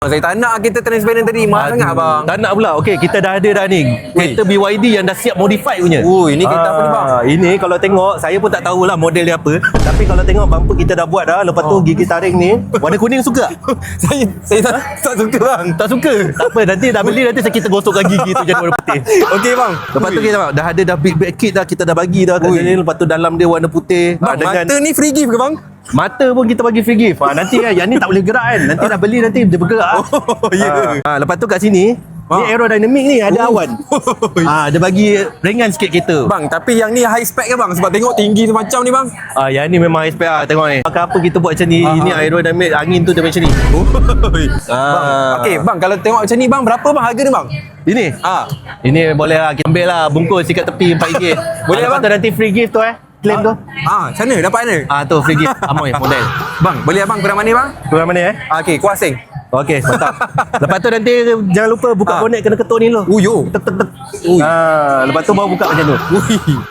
Saya tak nak kereta transparent tadi. Mahal sangat bang. Tak nak pula. Okey, kita dah ada dah ni. Kereta BYD yang dah siap modified punya. Ui, ni kereta apa ni bang? Ini kalau tengok, saya pun tak tahulah model dia apa. Tapi kalau tengok bumper kita dah buat dah. Lepas tu gigi taring ni warna kuning suka? saya tak suka bang. Tak suka? Tak apa, nanti dah beli nanti kita gosokkan gigi tu jadi warna putih. Okey bang. Lepas tu kita dah ada dah big kit dah, kita dah bagi dah kat sini. Lepas tu dalam dia warna putih. Bang, mata ni free gift ke bang? Mata pun kita bagi free gift. Nanti kan yang ni tak boleh gerak kan. Nanti dah beli nanti dia bergerak. Oh ya. Lepas tu kat sini ni aerodynamic ni ada awan. Dia bagi ringan sikit kereta. Bang, tapi yang ni high spec ke bang? Sebab tengok tinggi macam ni bang. Yang ni memang high spec tengok ni. Apa kita buat macam ni, ini aerodynamic, angin tu dia macam ni. Bang, okey bang, kalau tengok macam ni bang, berapa bang harga ni bang? Ini? Ini boleh lah, kita ambil lah, bungkus dekat tepi RM4. Boleh lepas bang? tu nanti free gift tu claim tu. Sana dapat mana? Tu free gift Amoy model. Bang, boleh abang kurang mana bang? Kurang mana Okey, kuasing. Okey, mantap. Lepas tu nanti jangan lupa buka bonet kena ketuk ni dulu. Yo. Tek tek tek. Lepas tu baru buka macam tu.